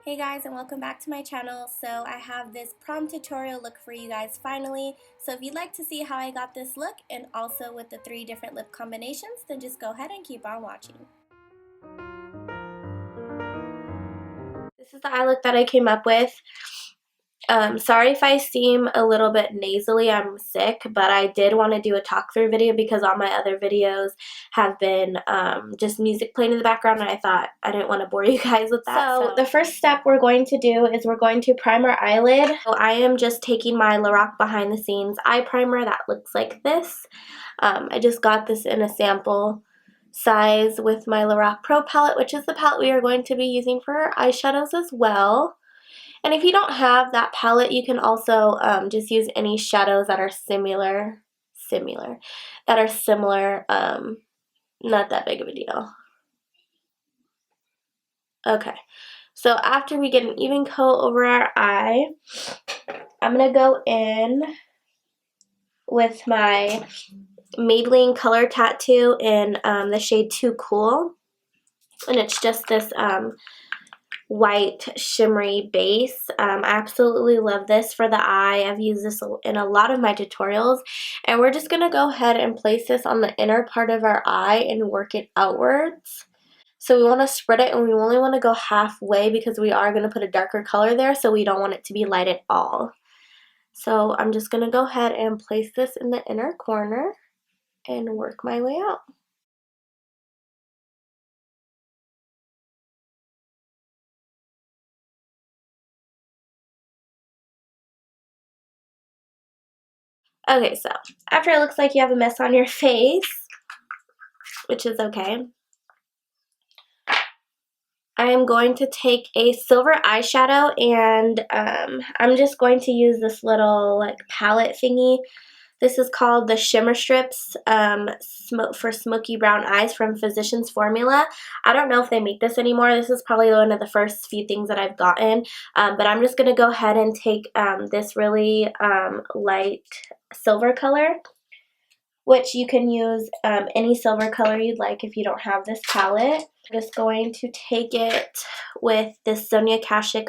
Hey guys, and welcome back to my channel. So I have this prom tutorial look for you guys finally. So if you'd like to see how I got this look and also with the 3 different lip combinations, then just go ahead and keep on watching. This is the eye look that I came up with. Sorry if I seem a little bit nasally, I'm sick, but I did want to do a talk through video because all my other videos have been just music playing in the background, and I thought I didn't want to bore you guys with that. So the first step we're going to do is we're going to prime our eyelid. So I am just taking my Lorac Behind the Scenes eye primer that looks like this. I just got this in a sample size with my Lorac Pro palette, which is the palette we are going to be using for our eyeshadows as well. And if you don't have that palette, you can also just use any shadows that are similar, not that big of a deal. Okay, so after we get an even coat over our eye, I'm going to go in with my Maybelline Color Tattoo in the shade Too Cool. And it's just this white shimmery base. I absolutely love this for the eye. I've used this in a lot of my tutorials, and we're just going to go ahead and place this on the inner part of our eye and work it outwards. So we want to spread it, and we only want to go halfway because we are going to put a darker color there, so we don't want it to be light at all. So I'm just going to go ahead and place this in the inner corner and work my way out. Okay, so after it looks like you have a mess on your face, which is okay, I am going to take a silver eyeshadow, and I'm just going to use this little like palette thingy. This is called the Shimmer Strips for Smoky Brown Eyes from Physicians Formula. I don't know if they make this anymore. This is probably one of the first few things that I've gotten. But I'm just going to go ahead and take this really light silver color, which you can use any silver color you'd like if you don't have this palette. I'm just going to take it with this Sonia Kashuk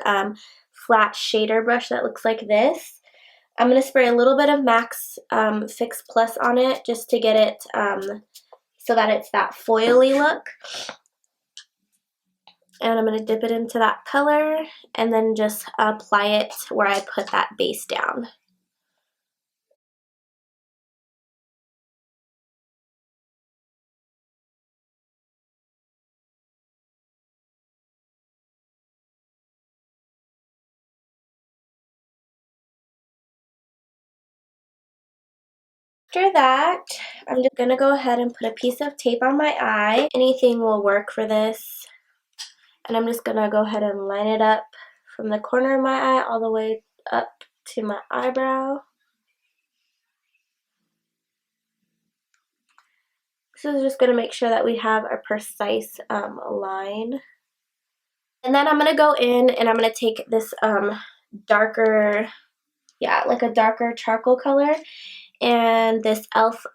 flat shader brush that looks like this. I'm going to spray a little bit of MAC's Fix Plus on it just to get it so that it's that foily look. And I'm going to dip it into that color and then just apply it where I put that base down. After that, I'm just going to go ahead and put a piece of tape on my eye. Anything will work for this. And I'm just going to go ahead and line it up from the corner of my eye all the way up to my eyebrow. This is just going to make sure that we have a precise line. And then I'm going to go in and I'm going to take this darker, like a darker charcoal color, and this e.l.f.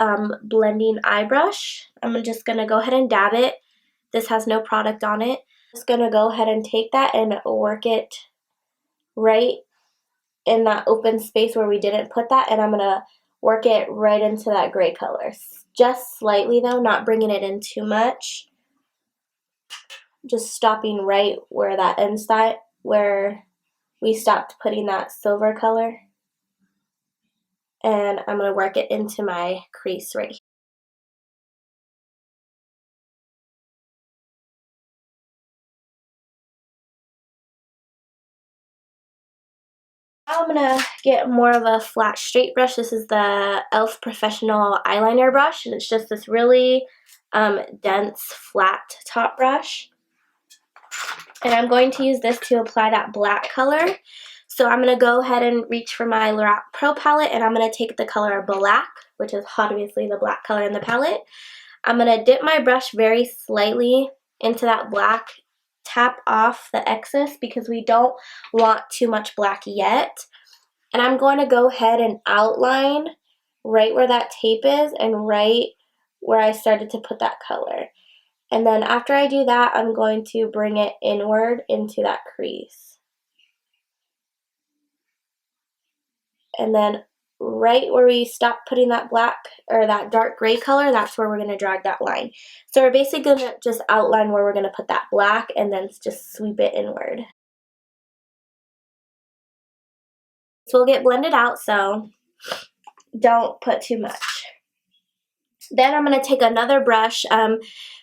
blending eye brush. I'm just going to go ahead and dab it. This has no product on it. I'm just going to go ahead and take that and work it right in that open space where we didn't put that, and I'm going to work it right into that gray color. Just slightly though, not bringing it in too much. Just stopping right where that inside, where we stopped putting that silver color. And I'm going to work it into my crease right here. Now I'm going to get more of a flat straight brush. This is the e.l.f. Professional Eyeliner Brush, and it's just this really dense flat top brush. And I'm going to use this to apply that black color. So I'm going to go ahead and reach for my Lorac Pro palette, and I'm going to take the color Black, which is obviously the black color in the palette. I'm going to dip my brush very slightly into that black, tap off the excess because we don't want too much black yet. And I'm going to go ahead and outline right where that tape is and right where I started to put that color. And then after I do that, I'm going to bring it inward into that crease. And then right where we stop putting that black or that dark gray color, that's where we're going to drag that line. So we're basically going to just outline where we're going to put that black and then just sweep it inward. So we'll get blended out, so don't put too much. Then I'm going to take another brush.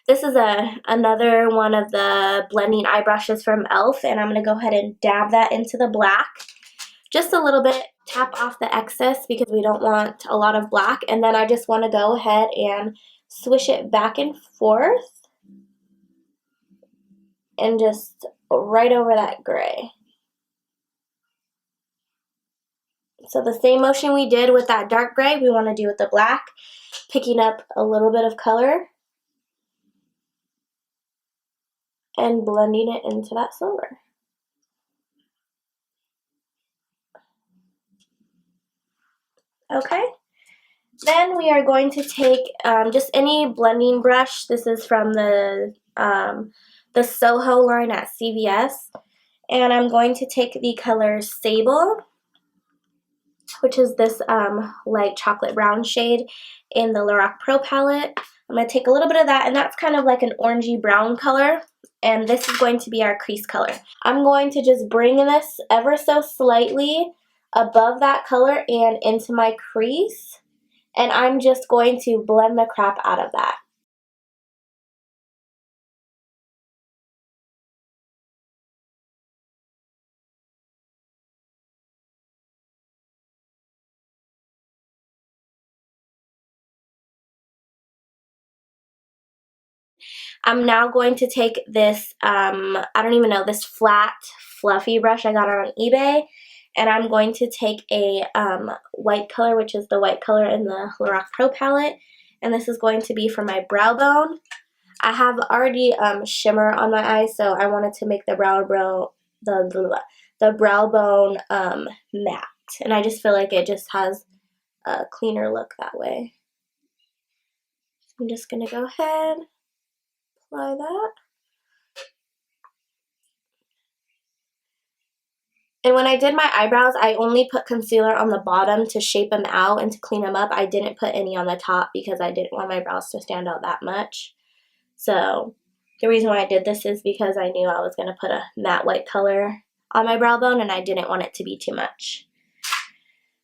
This is another one of the blending eye brushes from e.l.f. and I'm going to go ahead and dab that into the black. Just a little bit, tap off the excess because we don't want a lot of black. And then I just want to go ahead and swish it back and forth and just right over that gray. So the same motion we did with that dark gray, we want to do with the black, picking up a little bit of color and blending it into that silver. Okay, then we are going to take just any blending brush. This is from the Soho line at CVS, and I'm going to take the color Sable, which is this light chocolate brown shade in the Lorac Pro palette. I'm going to take a little bit of that, and that's kind of like an orangey brown color, and this is going to be our crease color. I'm going to just bring this ever so slightly above that color and into my crease, and I'm just going to blend the crap out of that. I'm now going to take this, I don't even know, this flat, fluffy brush I got on eBay, and I'm going to take a white color, which is the white color in the Lorac Pro palette, and this is going to be for my brow bone. I have already shimmer on my eyes, so I wanted to make the brow bone matte, and I just feel like it just has a cleaner look that way. I'm just going to go ahead, apply that. And when I did my eyebrows, I only put concealer on the bottom to shape them out and to clean them up. I didn't put any on the top because I didn't want my brows to stand out that much. So the reason why I did this is because I knew I was going to put a matte white color on my brow bone and I didn't want it to be too much.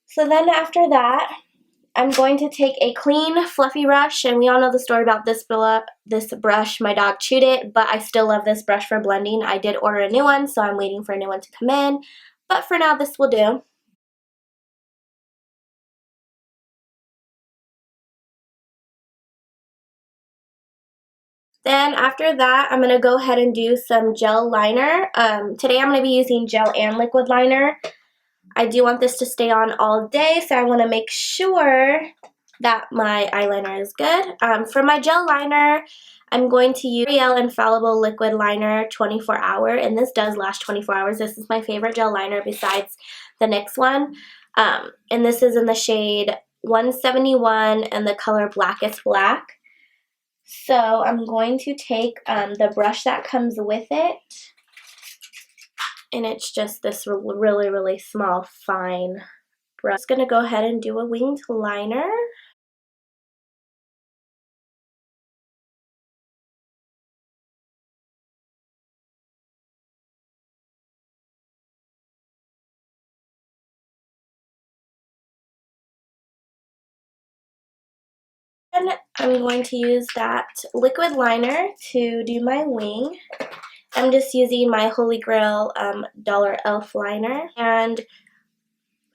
So then after that, I'm going to take a clean, fluffy brush, and we all know the story about this brush. My dog chewed it, but I still love this brush for blending. I did order a new one, so I'm waiting for a new one to come in. But for now, this will do. Then after that, I'm going to go ahead and do some gel liner. Today I'm going to be using gel and liquid liner. I do want this to stay on all day, so I want to make sure that my eyeliner is good. For my gel liner, I'm going to use L'Oreal Infallible Liquid Liner 24 Hour, and this does last 24 hours. This is my favorite gel liner besides the NYX one, and this is in the shade 171 and the color Blackest Black. So I'm going to take the brush that comes with it, and it's just this really, really small, fine brush. I'm just going to go ahead and do a winged liner. And I'm going to use that liquid liner to do my wing. I'm just using my Holy Grail Dollar e.l.f. liner. And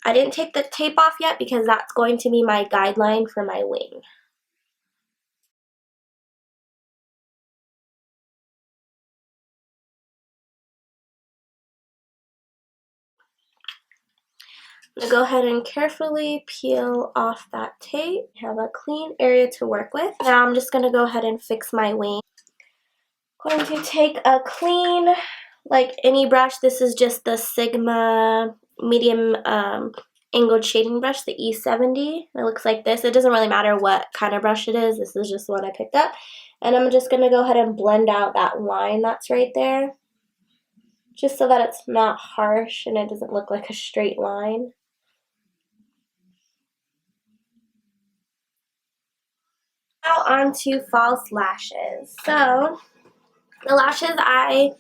I didn't take the tape off yet because that's going to be my guideline for my wing. I'm going to go ahead and carefully peel off that tape. Have a clean area to work with. Now I'm just going to go ahead and fix my wing. I'm going to take a clean, like any brush. This is just the Sigma medium angled shading brush, the E70. It looks like this. It doesn't really matter what kind of brush it is. This is just the one I picked up. And I'm just going to go ahead and blend out that line that's right there, just so that it's not harsh and it doesn't look like a straight line. Now on to false lashes. So the lashes I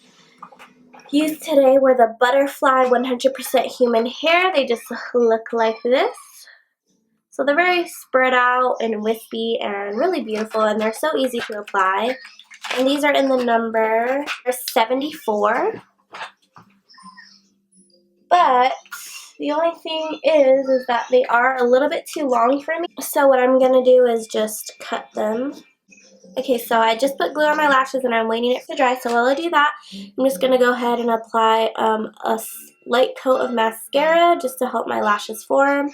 used today were the Butterfly 100% Human Hair. They just look like this. So they're very spread out and wispy and really beautiful, and they're so easy to apply. And these are in the number 74. But the only thing is that they are a little bit too long for me. So what I'm going to do is just cut them. Okay, so I just put glue on my lashes and I'm waiting it to dry. So while I do that, I'm just going to go ahead and apply a light coat of mascara just to help my lashes form.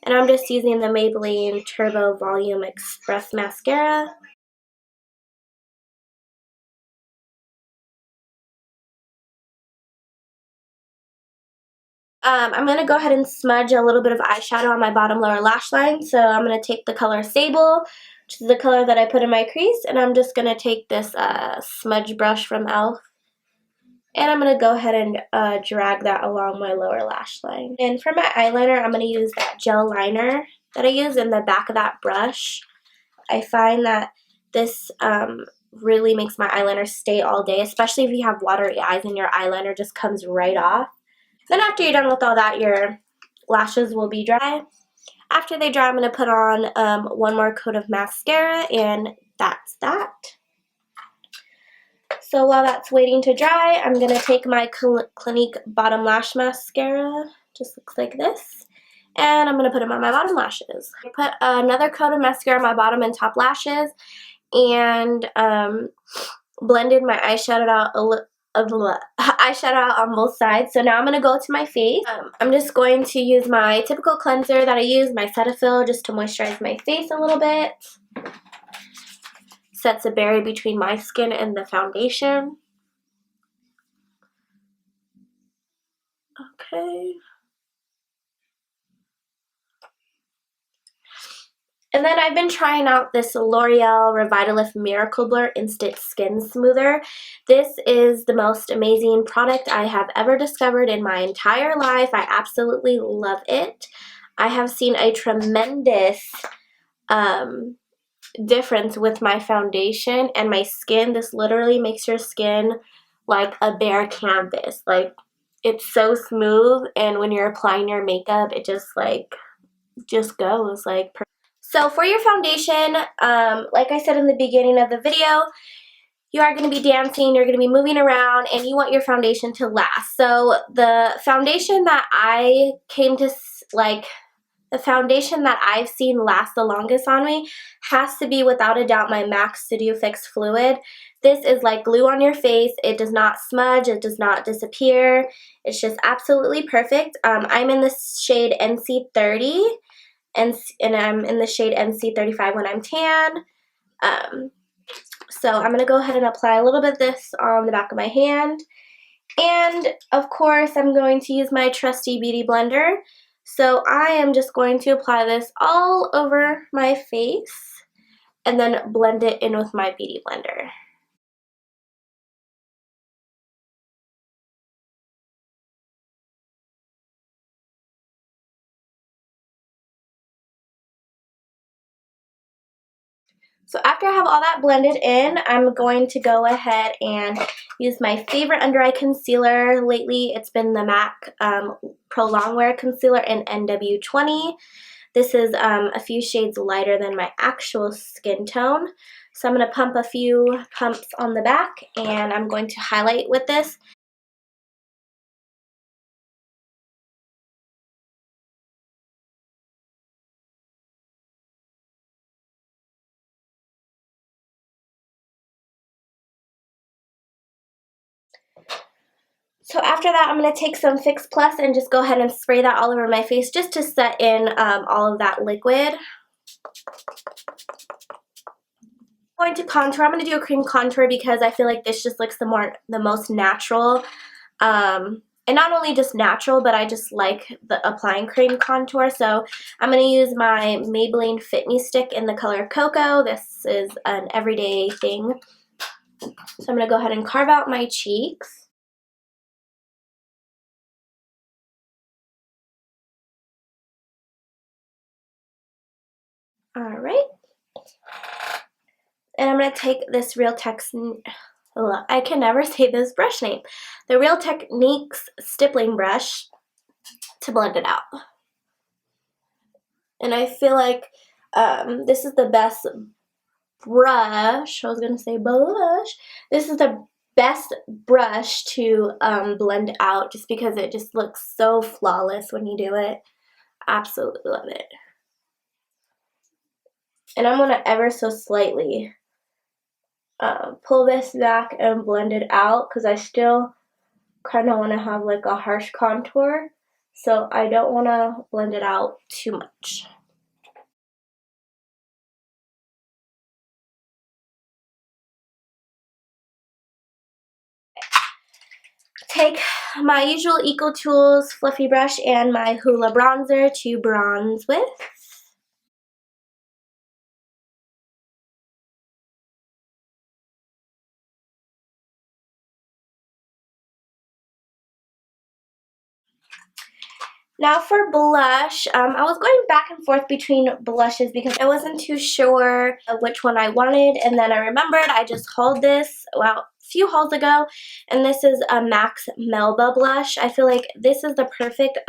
And I'm just using the Maybelline Turbo Volume Express Mascara. I'm going to go ahead and smudge a little bit of eyeshadow on my bottom lower lash line. So I'm going to take the color Sable, which is the color that I put in my crease, and I'm just going to take this smudge brush from e.l.f. And I'm going to go ahead and drag that along my lower lash line. And for my eyeliner, I'm going to use that gel liner that I use in the back of that brush. I find that this really makes my eyeliner stay all day, especially if you have watery eyes and your eyeliner just comes right off. Then after you're done with all that, your lashes will be dry. After they dry, I'm going to put on one more coat of mascara, and that's that. So while that's waiting to dry, I'm going to take my Clinique Bottom Lash Mascara, just looks like this, and I'm going to put them on my bottom lashes. I put another coat of mascara on my bottom and top lashes, and blended my eyeshadow out on both sides. So now I'm going to go to my face. I'm just going to use my typical cleanser that I use, my Cetaphil, just to moisturize my face a little bit. Sets a barrier between my skin and the foundation. Okay. And then I've been trying out this L'Oreal Revitalift Miracle Blur Instant Skin Smoother. This is the most amazing product I have ever discovered in my entire life. I absolutely love it. I have seen a tremendous difference with my foundation and my skin. This literally makes your skin like a bare canvas. Like, it's so smooth, and when you're applying your makeup, it just goes like perfect. So for your foundation, like I said in the beginning of the video, you are going to be dancing, you're going to be moving around, and you want your foundation to last. So the foundation that I came to like, the foundation that I've seen last the longest on me has to be, without a doubt, my MAC Studio Fix Fluid. This is like glue on your face. It does not smudge. It does not disappear. It's just absolutely perfect. I'm in the shade NC30, and I'm in the shade NC35 when I'm tan. So I'm going to go ahead and apply a little bit of this on the back of my hand. And, of course, I'm going to use my trusty beauty blender. So I am just going to apply this all over my face and then blend it in with my beauty blender. So after I have all that blended in, I'm going to go ahead and use my favorite under eye concealer. Lately, it's been the MAC Pro Longwear Concealer in NW20. This is a few shades lighter than my actual skin tone. So I'm going to pump a few pumps on the back, and I'm going to highlight with this. So after that, I'm going to take some Fix Plus and just go ahead and spray that all over my face just to set in all of that liquid. I'm going to contour. I'm going to do a cream contour because I feel like this just looks the most natural. and not only just natural, but I just like the applying cream contour. So I'm going to use my Maybelline Fit Me Stick in the color Cocoa. This is an everyday thing. So I'm going to go ahead and carve out my cheeks. Alright. And I'm going to take this Real Techniques, I can never say this brush name, the Real Techniques stippling brush to blend it out. And I feel like this is the best brush, I was going to say blush, this is the best brush to blend out just because it just looks so flawless when you do it. Absolutely love it. And I'm going to ever so slightly pull this back and blend it out because I still kind of want to have like a harsh contour, so I don't want to blend it out too much. Take my usual Eco Tools fluffy brush and my Hoola bronzer to bronze with. Now for blush, I was going back and forth between blushes because I wasn't too sure which one I wanted, and then I remembered I just hauled this, well, a few hauls ago, and this is a MAC's Melba blush. I feel like this is the perfect,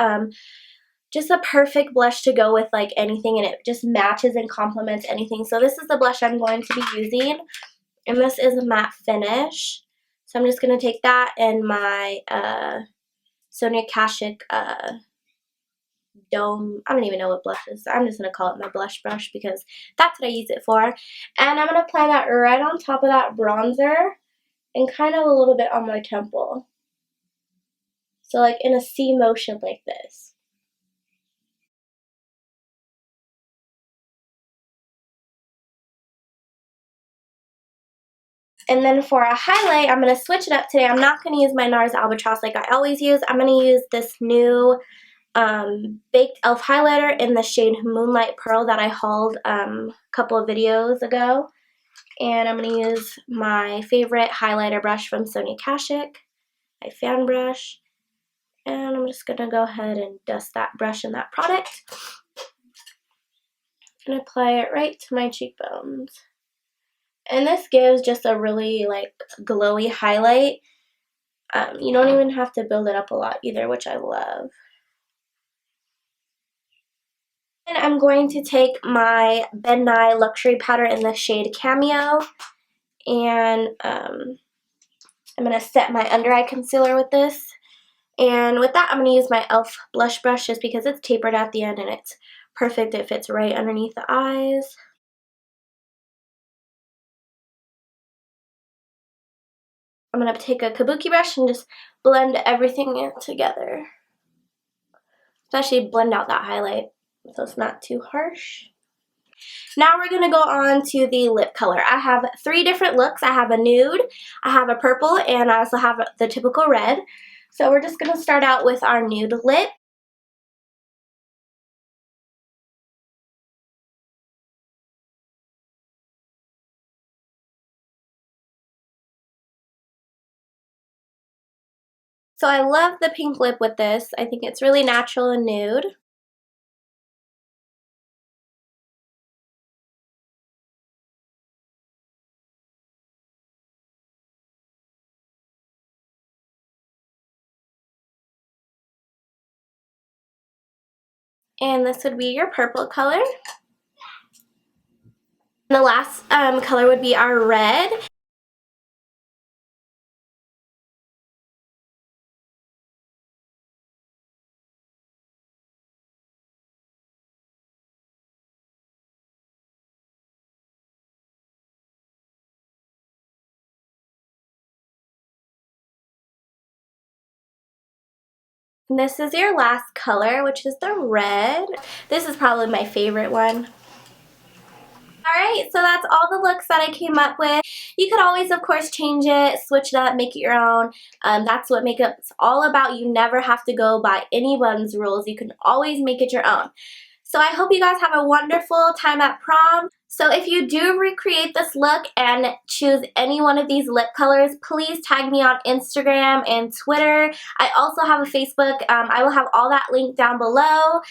just a perfect blush to go with like anything, and it just matches and complements anything. So this is the blush I'm going to be using, and this is a matte finish. So I'm just going to take that and my Sonia Kashuk Dome, I don't even know what blush is. I'm just going to call it my blush brush because that's what I use it for. And I'm going to apply that right on top of that bronzer and kind of a little bit on my temple. So like in a C motion like this. And then for a highlight, I'm going to switch it up today. I'm not going to use my NARS Albatross like I always use. I'm going to use this new Baked Elf highlighter in the shade Moonlight Pearl that I hauled a couple of videos ago. And I'm going to use my favorite highlighter brush from Sonia Kashuk, my fan brush. And I'm just going to go ahead and dust that brush in that product and apply it right to my cheekbones. And this gives just a really like glowy highlight. You don't even have to build it up a lot either, which I love. And I'm going to take my Ben Nye Luxury Powder in the shade Cameo, and I'm going to set my under eye concealer with this. And with that, I'm going to use my e.l.f. blush brush just because it's tapered at the end and it's perfect. It fits right underneath the eyes. I'm going to take a kabuki brush and just blend everything together. Especially blend out that highlight so it's not too harsh. Now we're going to go on to the lip color. I have 3 different looks. I have a nude, I have a purple, and I also have the typical red. So we're just going to start out with our nude lip. So I love the pink lip with this. I think it's really natural and nude. And this would be your purple color. And the last color would be our red. And this is your last color, which is the red. This is probably my favorite one. Alright, so that's all the looks that I came up with. You could always, of course, change it, switch it up, make it your own. That's what makeup's all about. You never have to go by anyone's rules. You can always make it your own. So I hope you guys have a wonderful time at prom. So if you do recreate this look and choose any one of these lip colors, please tag me on Instagram and Twitter. I also have a Facebook. I will have all that linked down below.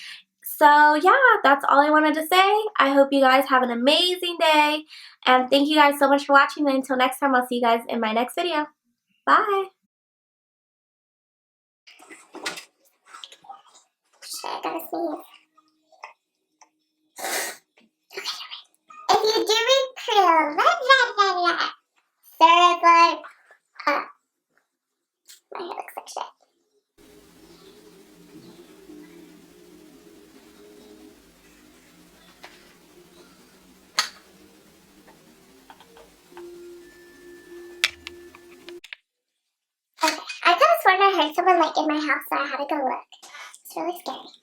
So yeah, that's all I wanted to say. I hope you guys have an amazing day. And thank you guys so much for watching. And until next time, I'll see you guys in my next video. Bye. Shit, I gotta sneeze. If you do recruit, Sarah's like, my hair looks like shit. Okay, I could have sworn I heard someone like in my house, so I had to go look. It's really scary.